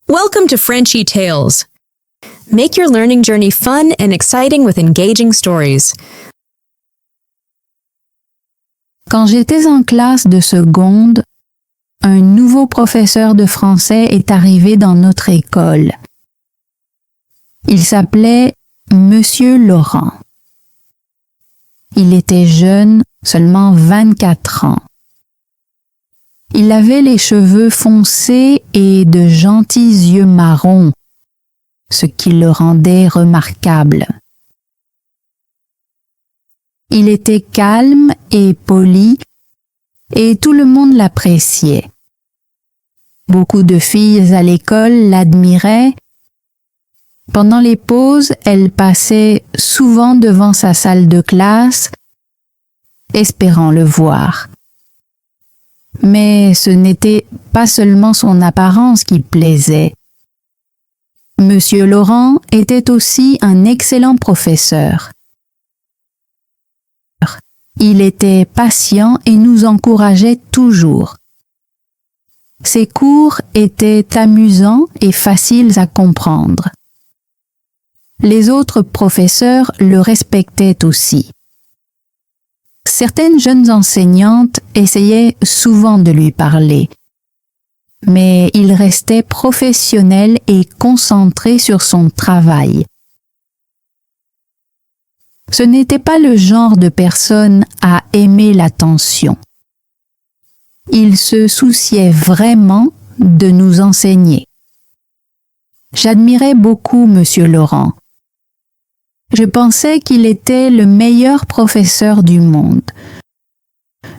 Welcome to Frenchy Tales. Make your learning journey fun and exciting with engaging stories. Quand j'étais en classe de seconde, un nouveau professeur de français est arrivé dans notre école. Il s'appelait Monsieur Laurent. Il était jeune, seulement 24 ans. Il avait les cheveux foncés et de gentils yeux marrons, ce qui le rendait remarquable. Il était calme et poli, et tout le monde l'appréciait. Beaucoup de filles à l'école l'admiraient. Pendant les pauses, elles passaient souvent devant sa salle de classe, espérant le voir. Mais ce n'était pas seulement son apparence qui plaisait. Monsieur Laurent était aussi un excellent professeur. Il était patient et nous encourageait toujours. Ses cours étaient amusants et faciles à comprendre. Les autres professeurs le respectaient aussi. Certaines jeunes enseignantes essayaient souvent de lui parler, mais il restait professionnel et concentré sur son travail. Ce n'était pas le genre de personne à aimer l'attention. Il se souciait vraiment de nous enseigner. J'admirais beaucoup Monsieur Laurent. Je pensais qu'il était le meilleur professeur du monde.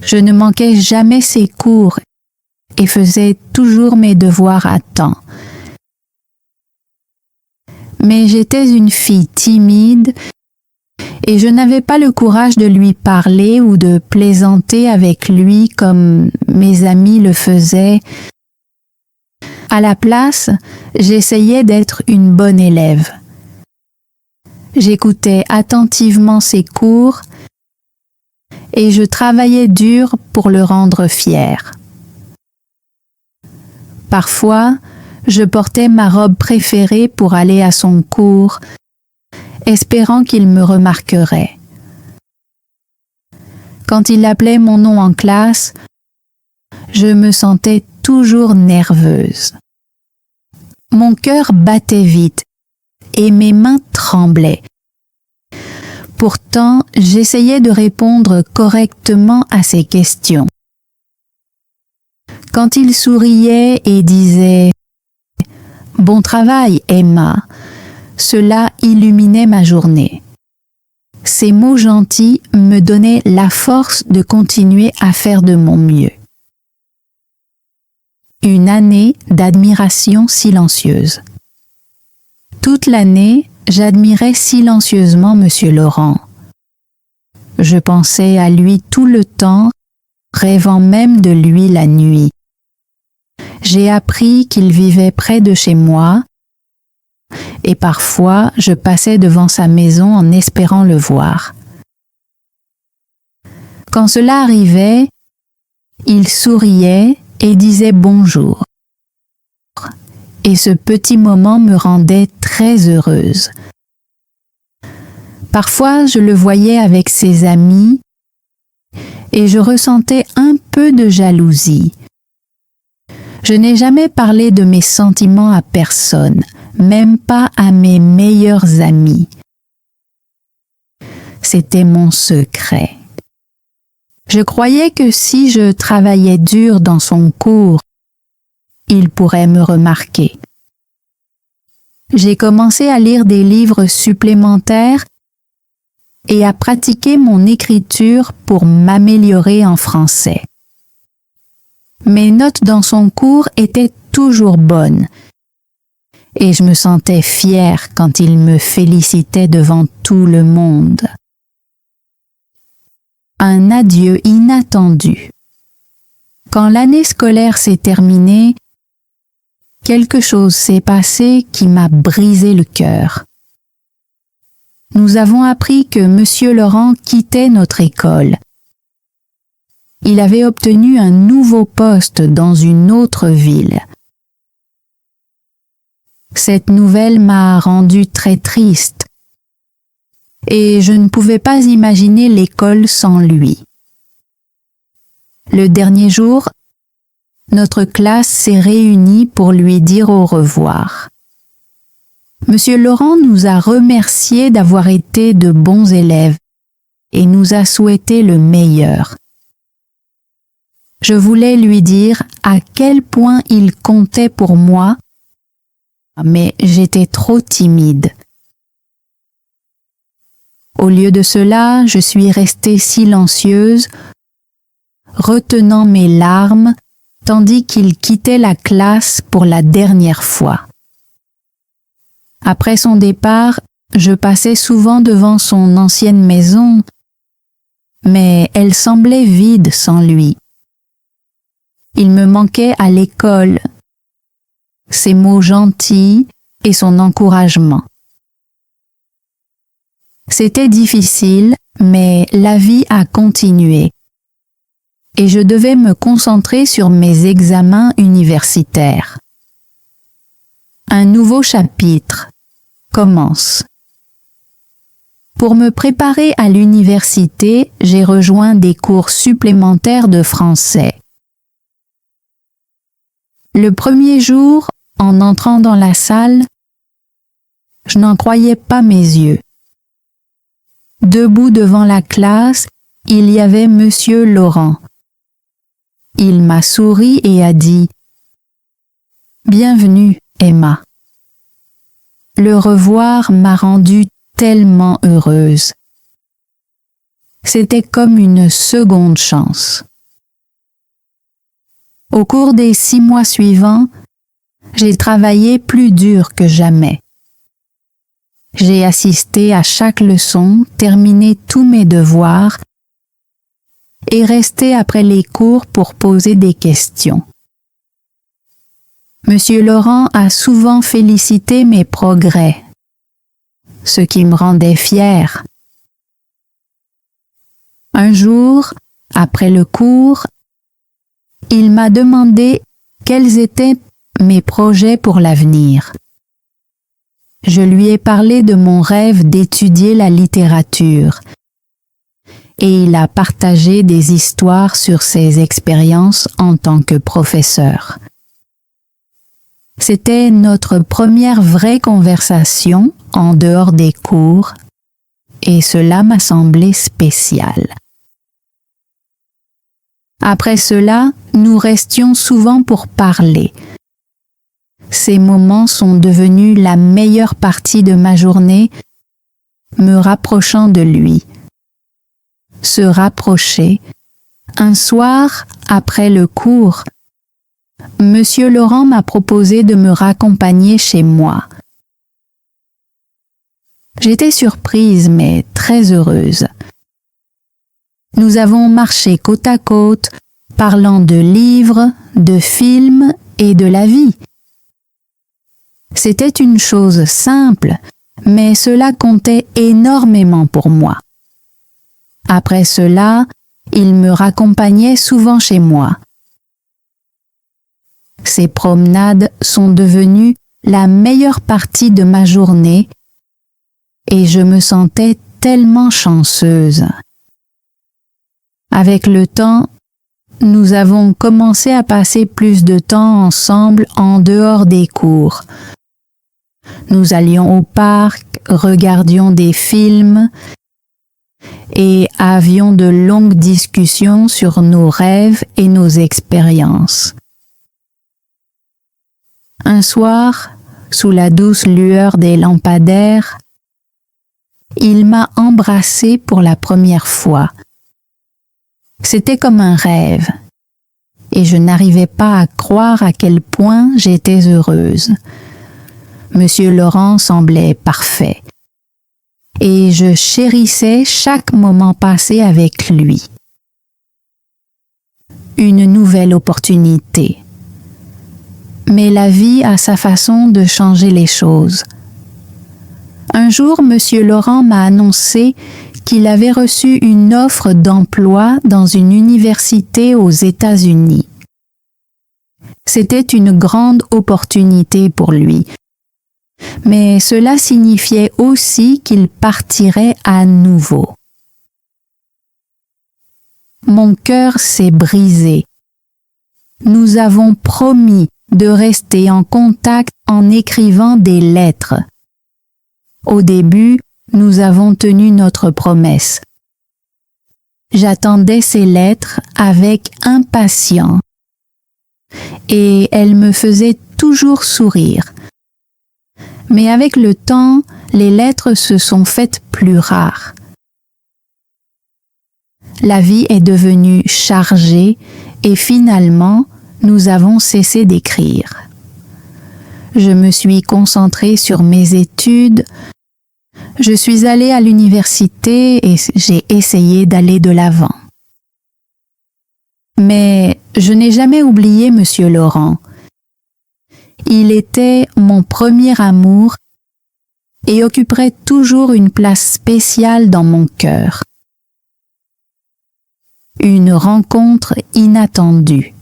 Je ne manquais jamais ses cours et faisais toujours mes devoirs à temps. Mais j'étais une fille timide et je n'avais pas le courage de lui parler ou de plaisanter avec lui comme mes amis le faisaient. À la place, j'essayais d'être une bonne élève. J'écoutais attentivement ses cours et je travaillais dur pour le rendre fier. Parfois, je portais ma robe préférée pour aller à son cours, espérant qu'il me remarquerait. Quand il appelait mon nom en classe, je me sentais toujours nerveuse. Mon cœur battait vite et mes mains tremblaient. Pourtant, j'essayais de répondre correctement à ses questions. Quand il souriait et disait « Bon travail, Emma », cela illuminait ma journée. Ces mots gentils me donnaient la force de continuer à faire de mon mieux. Une année d'admiration silencieuse. Toute l'année, j'admirais silencieusement Monsieur Laurent. Je pensais à lui tout le temps, rêvant même de lui la nuit. J'ai appris qu'il vivait près de chez moi et parfois je passais devant sa maison en espérant le voir. Quand cela arrivait, il souriait et disait bonjour. Et ce petit moment me rendait très heureuse. Parfois, je le voyais avec ses amis et je ressentais un peu de jalousie. Je n'ai jamais parlé de mes sentiments à personne, même pas à mes meilleurs amis. C'était mon secret. Je croyais que si je travaillais dur dans son cours, il pourrait me remarquer. J'ai commencé à lire des livres supplémentaires et à pratiquer mon écriture pour m'améliorer en français. Mes notes dans son cours étaient toujours bonnes et je me sentais fière quand il me félicitait devant tout le monde. Un adieu inattendu. Quand l'année scolaire s'est terminée, quelque chose s'est passé qui m'a brisé le cœur. Nous avons appris que Monsieur Laurent quittait notre école. Il avait obtenu un nouveau poste dans une autre ville. Cette nouvelle m'a rendue très triste et je ne pouvais pas imaginer l'école sans lui. Le dernier jour, notre classe s'est réunie pour lui dire au revoir. Monsieur Laurent nous a remerciés d'avoir été de bons élèves et nous a souhaité le meilleur. Je voulais lui dire à quel point il comptait pour moi, mais j'étais trop timide. Au lieu de cela, je suis restée silencieuse, retenant mes larmes, tandis qu'il quittait la classe pour la dernière fois. Après son départ, je passais souvent devant son ancienne maison, mais elle semblait vide sans lui. Il me manquait à l'école, ses mots gentils et son encouragement. C'était difficile, mais la vie a continué et je devais me concentrer sur mes examens universitaires. Un nouveau chapitre commence. Pour me préparer à l'université, j'ai rejoint des cours supplémentaires de français. Le premier jour, en entrant dans la salle, je n'en croyais pas mes yeux. Debout devant la classe, il y avait Monsieur Laurent. Il m'a souri et a dit « Bienvenue, Emma ». Le revoir m'a rendue tellement heureuse. C'était comme une seconde chance. Au cours des 6 mois suivants, j'ai travaillé plus dur que jamais. J'ai assisté à chaque leçon, terminé tous mes devoirs et resté après les cours pour poser des questions. Monsieur Laurent a souvent félicité mes progrès, ce qui me rendait fière. Un jour, après le cours, il m'a demandé quels étaient mes projets pour l'avenir. Je lui ai parlé de mon rêve d'étudier la littérature et il a partagé des histoires sur ses expériences en tant que professeur. C'était notre première vraie conversation en dehors des cours et cela m'a semblé spécial. Après cela, nous restions souvent pour parler. Ces moments sont devenus la meilleure partie de ma journée, me rapprochant de lui. Se rapprocher. Un soir, après le cours, Monsieur Laurent m'a proposé de me raccompagner chez moi. J'étais surprise mais très heureuse. Nous avons marché côte à côte, parlant de livres, de films et de la vie. C'était une chose simple, mais cela comptait énormément pour moi. Après cela, il me raccompagnait souvent chez moi. Ces promenades sont devenues la meilleure partie de ma journée et je me sentais tellement chanceuse. Avec le temps, nous avons commencé à passer plus de temps ensemble en dehors des cours. Nous allions au parc, regardions des films et avions de longues discussions sur nos rêves et nos expériences. Un soir, sous la douce lueur des lampadaires, il m'a embrassée pour la première fois. C'était comme un rêve, et je n'arrivais pas à croire à quel point j'étais heureuse. Monsieur Laurent semblait parfait, et je chérissais chaque moment passé avec lui. Une nouvelle opportunité. Mais la vie a sa façon de changer les choses. Un jour, Monsieur Laurent m'a annoncé qu'il avait reçu une offre d'emploi dans une université aux États-Unis. C'était une grande opportunité pour lui, Mais cela signifiait aussi qu'il partirait à nouveau. Mon cœur s'est brisé. Nous avons promis de rester en contact en écrivant des lettres. Au début, nous avons tenu notre promesse. J'attendais ces lettres avec impatience et elles me faisaient toujours sourire. Mais avec le temps, les lettres se sont faites plus rares. La vie est devenue chargée et finalement, nous avons cessé d'écrire. Je me suis concentrée sur mes études. Je suis allée à l'université et j'ai essayé d'aller de l'avant. Mais je n'ai jamais oublié Monsieur Laurent. Il était mon premier amour et occuperait toujours une place spéciale dans mon cœur. Une rencontre inattendue.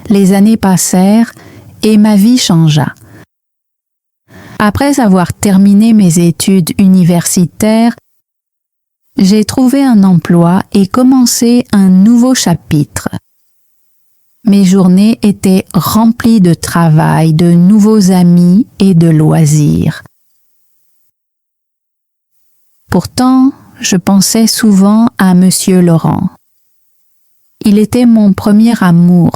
Les années passèrent et ma vie changea. Après avoir terminé mes études universitaires, j'ai trouvé un emploi et commencé un nouveau chapitre. Mes journées étaient remplies de travail, de nouveaux amis et de loisirs. Pourtant, je pensais souvent à Monsieur Laurent. Il était mon premier amour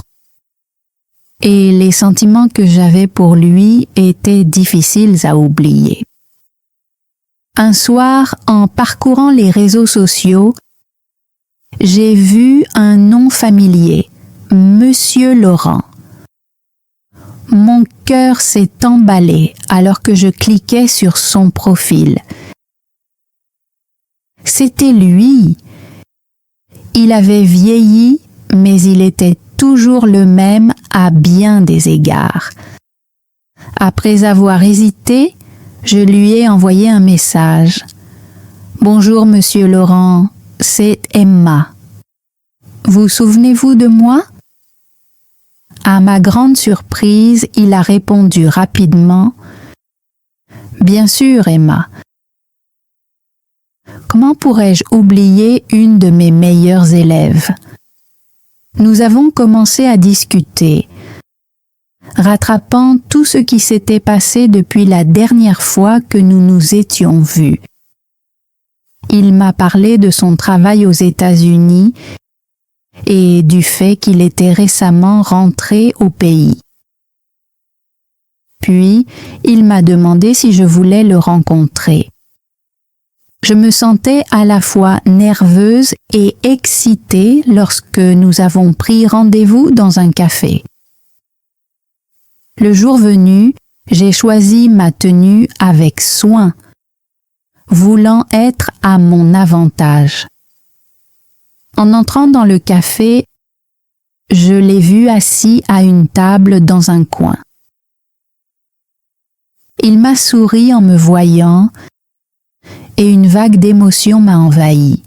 et les sentiments que j'avais pour lui étaient difficiles à oublier. Un soir, en parcourant les réseaux sociaux, j'ai vu un nom familier, Monsieur Laurent. Mon cœur s'est emballé alors que je cliquais sur son profil. C'était lui. Il avait vieilli, mais il était toujours le même à bien des égards. Après avoir hésité, je lui ai envoyé un message. « Bonjour, Monsieur Laurent, c'est Emma. Vous souvenez-vous de moi ?» À ma grande surprise, il a répondu rapidement. « Bien sûr, Emma. Comment pourrais-je oublier une de mes meilleures élèves ? » Nous avons commencé à discuter, rattrapant tout ce qui s'était passé depuis la dernière fois que nous nous étions vus. Il m'a parlé de son travail aux États-Unis et du fait qu'il était récemment rentré au pays. Puis, il m'a demandé si je voulais le rencontrer. Je me sentais à la fois nerveuse et excitée lorsque nous avons pris rendez-vous dans un café. Le jour venu, j'ai choisi ma tenue avec soin, voulant être à mon avantage. En entrant dans le café, je l'ai vu assis à une table dans un coin. Il m'a souri en me voyant et une vague d'émotion m'a envahi,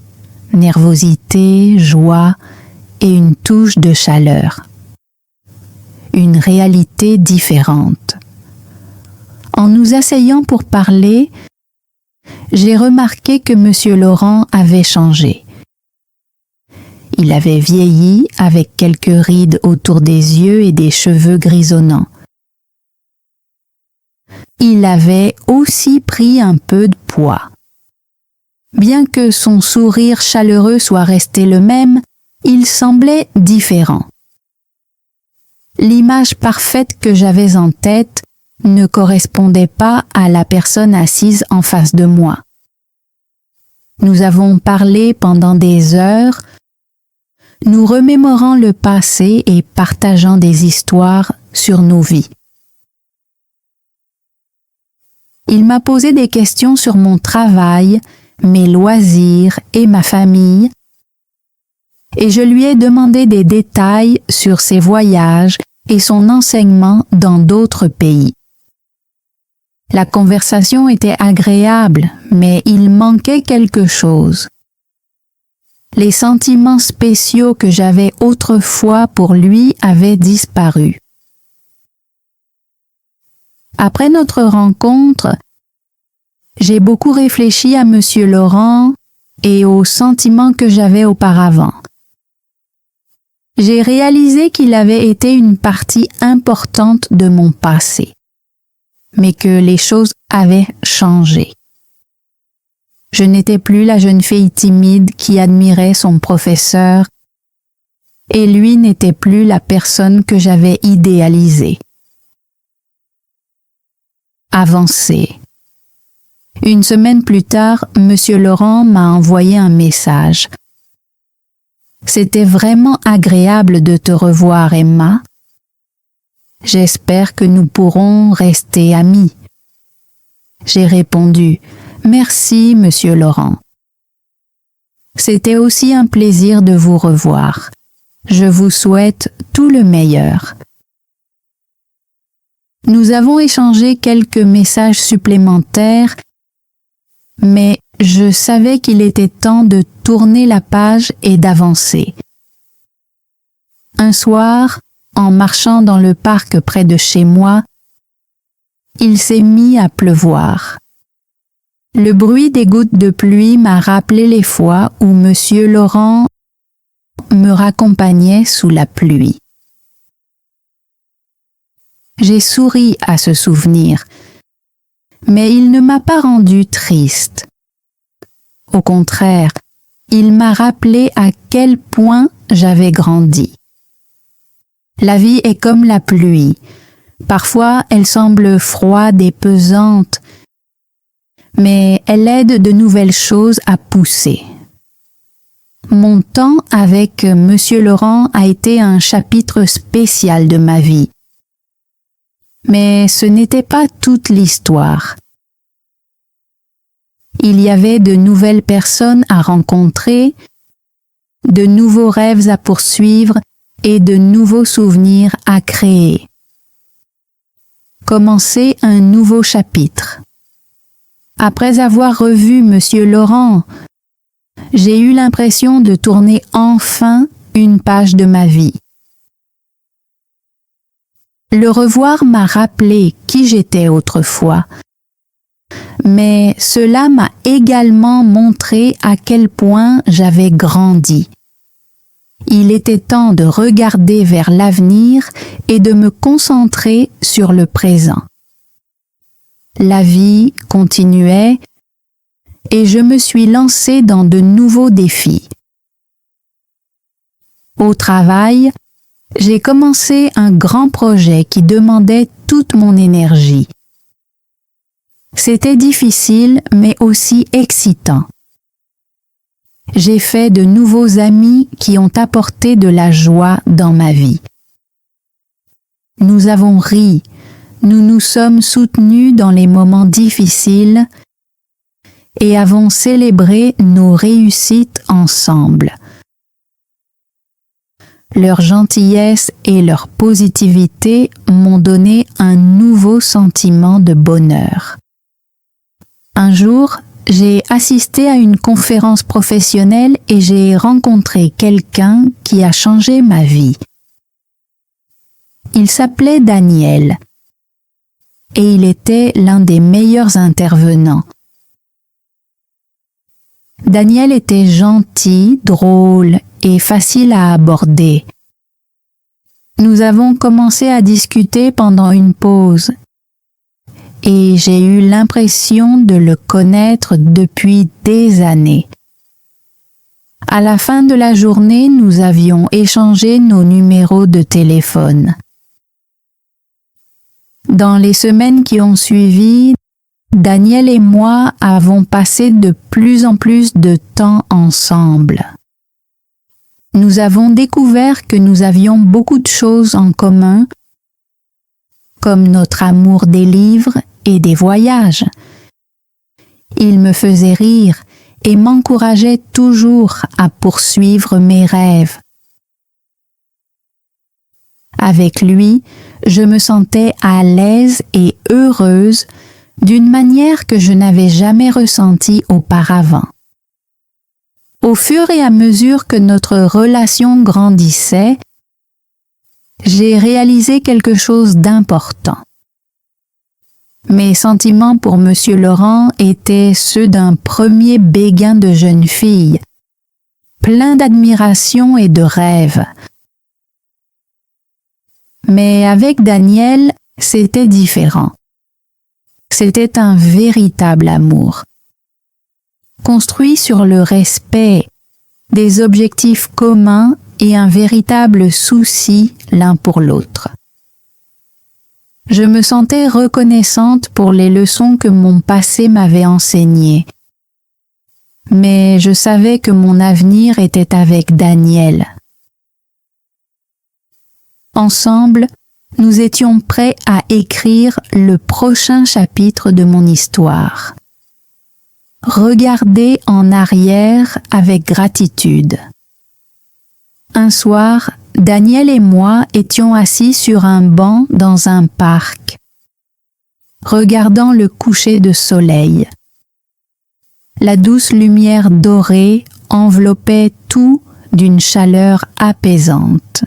nervosité, joie et une touche de chaleur. Une réalité différente. En nous asseyant pour parler, j'ai remarqué que Monsieur Laurent avait changé. Il avait vieilli avec quelques rides autour des yeux et des cheveux grisonnants. Il avait aussi pris un peu de poids. Bien que son sourire chaleureux soit resté le même, il semblait différent. L'image parfaite que j'avais en tête ne correspondait pas à la personne assise en face de moi. Nous avons parlé pendant des heures, nous remémorant le passé et partageant des histoires sur nos vies. Il m'a posé des questions sur mon travail, mes loisirs et ma famille, et je lui ai demandé des détails sur ses voyages et son enseignement dans d'autres pays. La conversation était agréable, mais il manquait quelque chose. Les sentiments spéciaux que j'avais autrefois pour lui avaient disparu. Après notre rencontre, j'ai beaucoup réfléchi à Monsieur Laurent et aux sentiments que j'avais auparavant. J'ai réalisé qu'il avait été une partie importante de mon passé, mais que les choses avaient changé. Je n'étais plus la jeune fille timide qui admirait son professeur, et lui n'était plus la personne que j'avais idéalisée. Avancé. Une semaine plus tard, Monsieur Laurent m'a envoyé un message. C'était vraiment agréable de te revoir, Emma. J'espère que nous pourrons rester amis. J'ai répondu, merci, Monsieur Laurent. C'était aussi un plaisir de vous revoir. Je vous souhaite tout le meilleur. Nous avons échangé quelques messages supplémentaires, mais je savais qu'il était temps de tourner la page et d'avancer. Un soir, en marchant dans le parc près de chez moi, il s'est mis à pleuvoir. Le bruit des gouttes de pluie m'a rappelé les fois où Monsieur Laurent me raccompagnait sous la pluie. J'ai souri à ce souvenir, mais il ne m'a pas rendu triste. Au contraire, il m'a rappelé à quel point j'avais grandi. La vie est comme la pluie. Parfois, elle semble froide et pesante, mais elle aide de nouvelles choses à pousser. Mon temps avec Monsieur Laurent a été un chapitre spécial de ma vie. Mais ce n'était pas toute l'histoire. Il y avait de nouvelles personnes à rencontrer, de nouveaux rêves à poursuivre et de nouveaux souvenirs à créer. Commencer un nouveau chapitre. Après avoir revu Monsieur Laurent, j'ai eu l'impression de tourner enfin une page de ma vie. Le revoir m'a rappelé qui j'étais autrefois, mais cela m'a également montré à quel point j'avais grandi. Il était temps de regarder vers l'avenir et de me concentrer sur le présent. La vie continuait et je me suis lancée dans de nouveaux défis. Au travail, j'ai commencé un grand projet qui demandait toute mon énergie. C'était difficile, mais aussi excitant. J'ai fait de nouveaux amis qui ont apporté de la joie dans ma vie. Nous avons ri, nous nous sommes soutenus dans les moments difficiles et avons célébré nos réussites ensemble. Leur gentillesse et leur positivité m'ont donné un nouveau sentiment de bonheur. Un jour, j'ai assisté à une conférence professionnelle et j'ai rencontré quelqu'un qui a changé ma vie. Il s'appelait Daniel et il était l'un des meilleurs intervenants. Daniel était gentil, drôle et facile à aborder. Nous avons commencé à discuter pendant une pause et j'ai eu l'impression de le connaître depuis des années. À la fin de la journée, nous avions échangé nos numéros de téléphone. Dans les semaines qui ont suivi, Daniel et moi avons passé de plus en plus de temps ensemble. Nous avons découvert que nous avions beaucoup de choses en commun, comme notre amour des livres et des voyages. Il me faisait rire et m'encourageait toujours à poursuivre mes rêves. Avec lui, je me sentais à l'aise et heureuse d'une manière que je n'avais jamais ressentie auparavant. Au fur et à mesure que notre relation grandissait, j'ai réalisé quelque chose d'important. Mes sentiments pour Monsieur Laurent étaient ceux d'un premier béguin de jeune fille, plein d'admiration et de rêve. Mais avec Daniel, c'était différent. C'était un véritable amour, construit sur le respect, des objectifs communs et un véritable souci l'un pour l'autre. Je me sentais reconnaissante pour les leçons que mon passé m'avait enseignées, mais je savais que mon avenir était avec Daniel. Ensemble, nous étions prêts à écrire le prochain chapitre de mon histoire. Regarder en arrière avec gratitude. Un soir, Daniel et moi étions assis sur un banc dans un parc, regardant le coucher de soleil. La douce lumière dorée enveloppait tout d'une chaleur apaisante.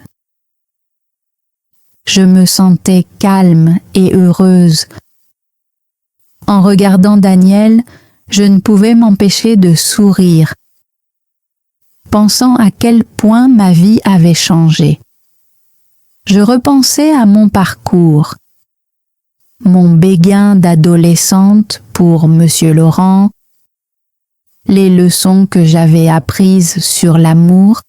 Je me sentais calme et heureuse. En regardant Daniel, je ne pouvais m'empêcher de sourire, pensant à quel point ma vie avait changé. Je repensais à mon parcours, mon béguin d'adolescente pour Monsieur Laurent, les leçons que j'avais apprises sur l'amour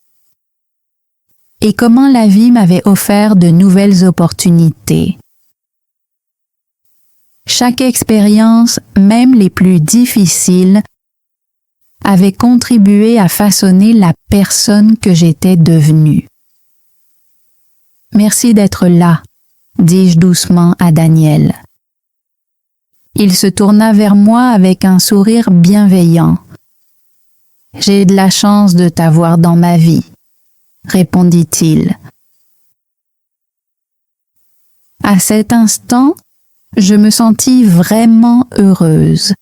et comment la vie m'avait offert de nouvelles opportunités. Chaque expérience, même les plus difficiles, avait contribué à façonner la personne que j'étais devenue. Merci d'être là, dis-je doucement à Daniel. Il se tourna vers moi avec un sourire bienveillant. J'ai de la chance de t'avoir dans ma vie, répondit-il. À cet instant, je me sentis vraiment heureuse.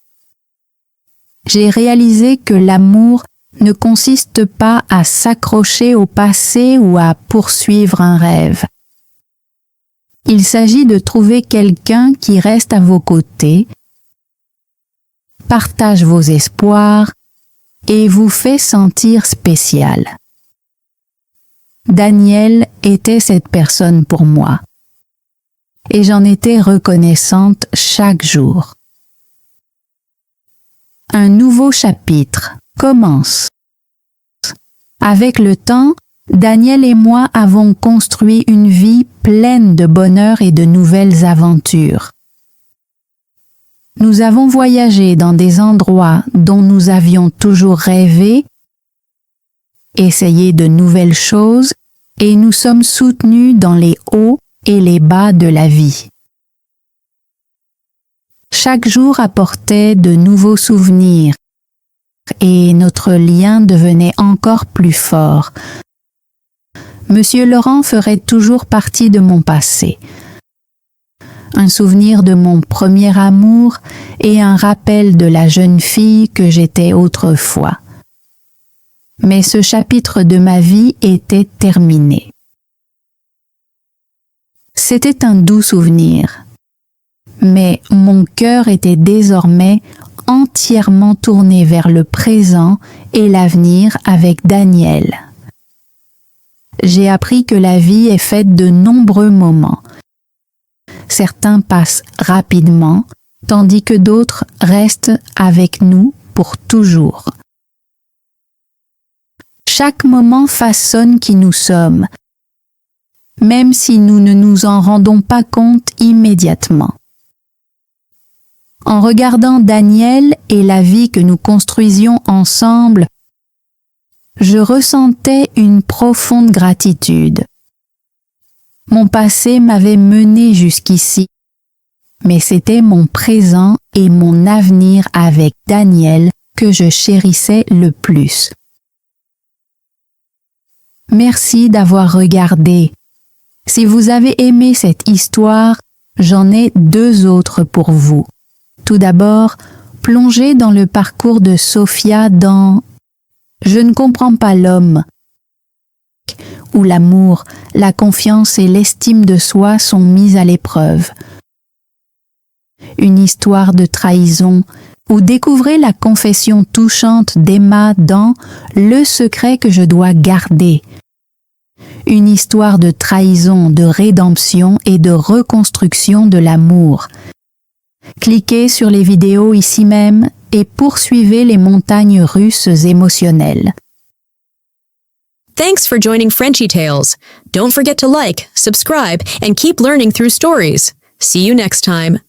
J'ai réalisé que l'amour ne consiste pas à s'accrocher au passé ou à poursuivre un rêve. Il s'agit de trouver quelqu'un qui reste à vos côtés, partage vos espoirs et vous fait sentir spécial. Daniel était cette personne pour moi, et j'en étais reconnaissante chaque jour. Un nouveau chapitre commence. Avec le temps, Daniel et moi avons construit une vie pleine de bonheur et de nouvelles aventures. Nous avons voyagé dans des endroits dont nous avions toujours rêvé, essayé de nouvelles choses et nous sommes soutenus dans les hauts et les bas de la vie. Chaque jour apportait de nouveaux souvenirs et notre lien devenait encore plus fort. Monsieur Laurent ferait toujours partie de mon passé. Un souvenir de mon premier amour et un rappel de la jeune fille que j'étais autrefois. Mais ce chapitre de ma vie était terminé. C'était un doux souvenir, mais mon cœur était désormais entièrement tourné vers le présent et l'avenir avec Daniel. J'ai appris que la vie est faite de nombreux moments. Certains passent rapidement, tandis que d'autres restent avec nous pour toujours. Chaque moment façonne qui nous sommes, même si nous ne nous en rendons pas compte immédiatement. En regardant Daniel et la vie que nous construisions ensemble, je ressentais une profonde gratitude. Mon passé m'avait mené jusqu'ici, mais c'était mon présent et mon avenir avec Daniel que je chérissais le plus. Merci d'avoir regardé. Si vous avez aimé cette histoire, j'en ai 2 autres pour vous. Tout d'abord, plongez dans le parcours de Sophia dans « Je ne comprends pas l'homme » où l'amour, la confiance et l'estime de soi sont mises à l'épreuve. une histoire de trahison, ou découvrez la confession touchante d'Emma dans Le secret que je dois garder. Une histoire de trahison, de rédemption et de reconstruction de l'amour. Cliquez sur les vidéos ici même et poursuivez les montagnes russes émotionnelles. Thanks for joining Frenchy Tales. Don't forget to like, subscribe, and keep learning through stories. See you next time.